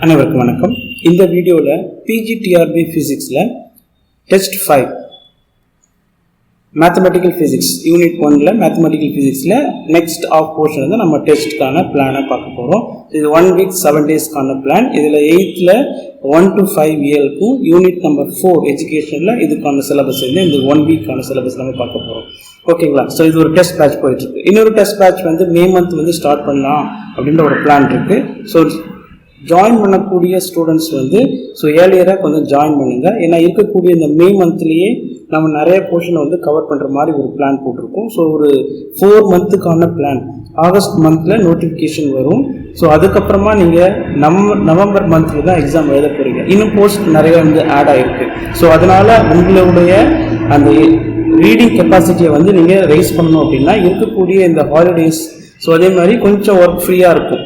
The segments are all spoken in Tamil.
அனைவருக்கும் வணக்கம். இந்த வீடியோவில் பிஜிடிஆர்பி ஃபிசிக்ஸில் டெஸ்ட் 5 மேத்தமெட்டிக்கல் ஃபிசிக்ஸ் யூனிட் 1ல் மேத்தமெட்டிக்கல் ஃபிசிக்ஸில் நெக்ஸ்ட் ஆஃப் போர்ஷன் வந்து நம்ம டெஸ்ட்டுக்கான பிளானை பார்க்க போகிறோம். இது 1 வீக் 7 டேஸ்க்கான பிளான். இதில் 8th 1 to 5 இயருக்கும் யூனிட் நம்பர் 4 எஜுகேஷனில் இதுக்கான சிலபஸ் வந்து இந்த 1 வீக்கான சிலபஸ் நம்ம பார்க்க போகிறோம். ஓகேங்களா? ஸோ இது ஒரு டெஸ்ட் பேட்ச் போயிட்டுருக்கு. இன்னொரு டெஸ்ட் பேட்ச் வந்து மே மந்த் வந்து ஸ்டார்ட் பண்ணலாம் அப்படின்ற ஒரு பிளான் இருக்குது. ஸோ ஜாயின் பண்ணக்கூடிய ஸ்டூடெண்ட்ஸ் வந்து ஏர்லியராக கொஞ்சம் ஜாயின் பண்ணுங்கள். ஏன்னா இருக்கக்கூடிய இந்த மே மந்த்லேயே நம்ம நிறைய போர்ஷனை வந்து கவர் பண்ணுற மாதிரி ஒரு பிளான் போட்டிருக்கோம். ஸோ ஒரு 4 மந்த்துக்கான பிளான். ஆகஸ்ட் மந்தில் நோட்டிஃபிகேஷன் வரும். ஸோ அதுக்கப்புறமா நீங்கள் நவம்பர் மந்தில் தான் எக்ஸாம் எழுத போகிறீங்க. இன்னும் போஸ்ட் நிறைய வந்து ஆட் ஆகிருக்கு. ஸோ அதனால் உங்களுடைய அந்த ரீடிங் கெப்பாசிட்டியை வந்து நீங்கள் ரைஸ் பண்ணணும் அப்படின்னா இருக்கக்கூடிய இந்த ஹாலிடேஸ், ஸோ அதே மாதிரி கொஞ்சம் ஒர்க் ஃப்ரீயாக இருக்கும்.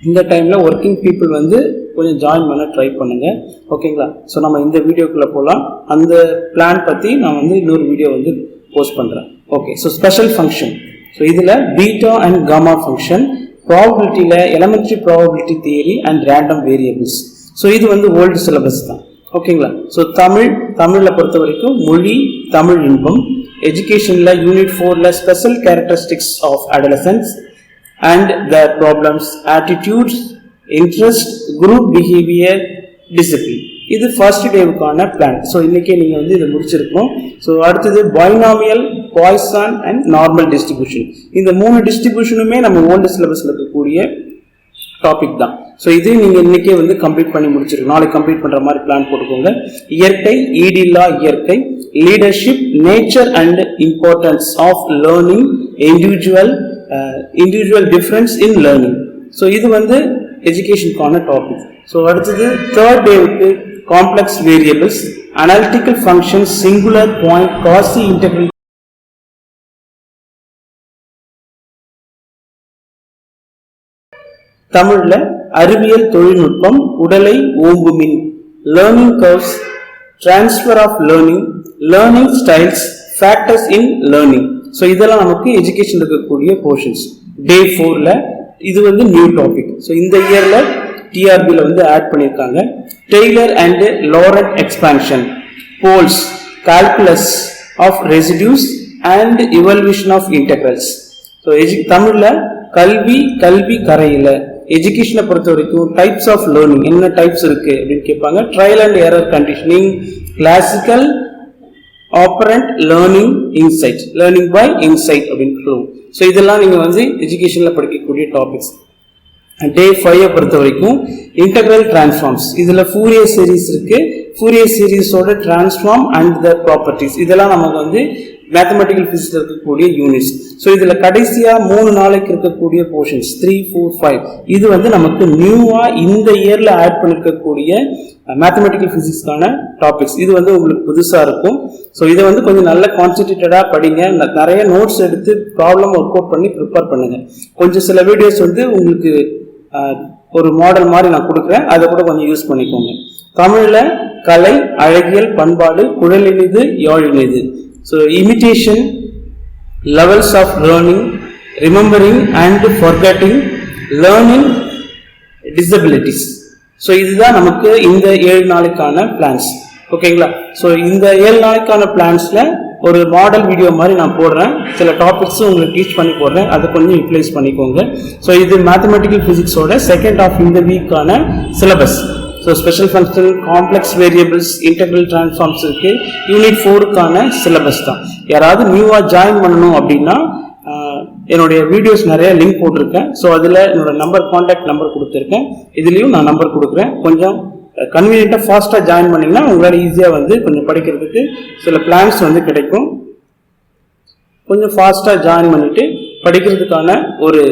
இந்த டைமில் ஒர்க்கிங் பீப்புள் வந்து கொஞ்சம் ஜாயின் பண்ண ட்ரை பண்ணுங்கள். ஓகேங்களா? ஸோ நம்ம இந்த வீடியோக்குள்ளே போகலாம். அந்த பிளான் பற்றி நான் வந்து இன்னொரு வீடியோ வந்து போஸ்ட் பண்ணுறேன். Okay. So special function. So இதில் பீட்டா அண்ட் காமா ஃபங்க்ஷன், ப்ராபபிலிட்டியில் elementary probability theory and random variables. So இது வந்து ஓல்டு சிலபஸ் தான். ஓகேங்களா? ஸோ தமிழில் பொறுத்த வரைக்கும் மொழி, தமிழ் இன்பம். எஜுகேஷனில் யூனிட் 4ல் special characteristics of adolescence and their problems, attitudes, interest, group behavior, discipline. இது ஃபர்ஸ்ட் டேவுக்கான பிளான். ஸோ இன்றைக்கே நீங்கள் வந்து இதை முடிச்சிருக்கணும். ஸோ அடுத்தது binomial, Poisson and normal distribution. இந்த 3 டிஸ்ட்ரிபியூஷனுமே நம்ம ஓல்டு சிலபஸில் இருக்கக்கூடிய டாபிக் தான். ஸோ இது நீங்கள் இன்றைக்கே வந்து கம்ப்ளீட் பண்ணி முடிச்சிருக்கணும். நாளைக்கு கம்ப்ளீட் பண்ணுற மாதிரி பிளான் போட்டுக்கோங்க. இயற்கை, ஈடில்லா இயற்கை, leadership, nature and importance of learning, individual difference in learning. So இது வந்து எஜுகேஷனுக்கான டாபிக். ஸோ அடுத்தது தேர்ட் டேவுக்கு complex variables, analytical function, singular point, Cauchy integral, தமிழில் அறிவியல் தொழில்நுட்பம், உடலை ஓம்புமின், learning curves, transfer of learning, learning styles, factors in learning. So இதெல்லாம் நமக்கு எஜுகேஷன் இருக்கக்கூடிய போர்ஷன்ஸ். டே 4ல் இது வந்து நியூ டாபிக். ஸோ இந்த இயரில் டிஆர்பியில் வந்து ஆட் பண்ணியிருக்காங்க. Taylor and Laurent expansion, poles, calculus of residues and evaluation of integrals. So தமிழில் கல்வி கரையில். எஜுகேஷனை பொறுத்த வரைக்கும் டைப்ஸ் ஆஃப் லேர்னிங், என்ன டைப்ஸ் இருக்குது அப்படின்னு கேட்பாங்க. Trial and error conditioning, classical operant learning, insight, learning by insight அப்படின்னு சொல்லுவோம். ஸோ இதெல்லாம் நீங்கள் வந்து எஜுகேஷனில் படிக்கக்கூடிய டாபிக்ஸ். டே 5 பொறுத்த வரைக்கும் இன்டெக்ரல் டிரான்ஸ்ஃபார்ம்ஸ். இதில் ஃபூரியர் சீரீஸ் இருக்குது. ஃபூரியர் சீரீஸோட டிரான்ஸ்ஃபார்ம் அண்ட் த ப்ராப்பர்ட்டிஸ், இதெல்லாம் நமக்கு வந்து மேத்தமெட்டிக்கல் ஃபிசிக்ஸில் இருக்கக்கூடிய யூனிட்ஸ். ஸோ இதில் கடைசியாக 3 நாளைக்கு இருக்கக்கூடிய போர்ஷன்ஸ் 3, 4, 5 இது வந்து நமக்கு நியூவாக இந்த இயரில் ஆட் பண்ணியிருக்கக்கூடிய மேத்தமெட்டிக்கல் ஃபிசிக்ஸ்க்கான டாபிக்ஸ். இது வந்து உங்களுக்கு புதுசாக இருக்கும். ஸோ இதை வந்து கொஞ்சம் நல்ல கான்சன்ட்ரேட்டடாக படிங்க. நிறைய நோட்ஸ் எடுத்து ப்ராப்ளம் ஒர்க் அவுட் பண்ணி ப்ரிப்பேர் பண்ணுங்கள். கொஞ்சம் சில வீடியோஸ் வந்து உங்களுக்கு ஒரு மாடல் மாதிரி நான் கொடுக்குறேன், அதை கூட கொஞ்சம் யூஸ் பண்ணிக்கோங்க. தமிழில் கலை, அழகியல், பண்பாடு, குழலினிது, யாழினிது. So imitation, levels of learning, remembering and forgetting, learning disabilities. So இதுதான் நமக்கு இந்த 7 நாளைக்கான பிளான்ஸ். ஓகேங்களா? ஸோ இந்த 7 நாளைக்கான பிளான்ஸில் ஒரு மாடல் வீடியோ மாதிரி நான் போடுறேன். சில டாபிக்ஸும் உங்களுக்கு டீச் பண்ணி போடுறேன், அதை கொஞ்சம் யூட்டிலைஸ் பண்ணிக்கோங்க. ஸோ இது மேத்தமெட்டிக்கல் ஃபிசிக்ஸோட செகண்ட் ஆஃப் இந்த வீக்கான syllabus. So special function, complex variables, integral transforms இருக்குது. யூனிட் 4க்கான சிலபஸ் தான். யாராவது நியூவாக ஜாயின் பண்ணணும் அப்படின்னா என்னுடைய வீடியோஸ் நிறைய லிங்க் போட்டிருக்கேன். ஸோ அதில் என்னோட கான்டாக்ட் நம்பர் கொடுத்துருக்கேன். இதுலேயும் நான் நம்பர் கொடுக்குறேன். கொஞ்சம் கன்வீனியண்ட்டாக ஃபாஸ்ட்டாக ஜாயின் பண்ணிங்கன்னா உங்களால் ஈஸியாக வந்து கொஞ்சம் படிக்கிறதுக்கு சில பிளான்ஸ் வந்து கிடைக்கும். கொஞ்சம் ஃபாஸ்ட்டாக ஜாயின் பண்ணிவிட்டு படிக்கிறதுக்கான ஒரு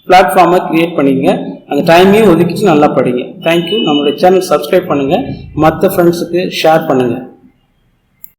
பிளாட்ஃபார்மை க்ரியேட் பண்ணிங்க. அந்த டைமையும் ஒதுக்கிட்டு நல்லா படிங்க. தேங்க்யூ. நம்மளுடைய சேனல் சப்ஸ்கிரைப் பண்ணுங்கள், மற்ற ஃப்ரெண்ட்ஸுக்கு ஷேர் பண்ணுங்கள்.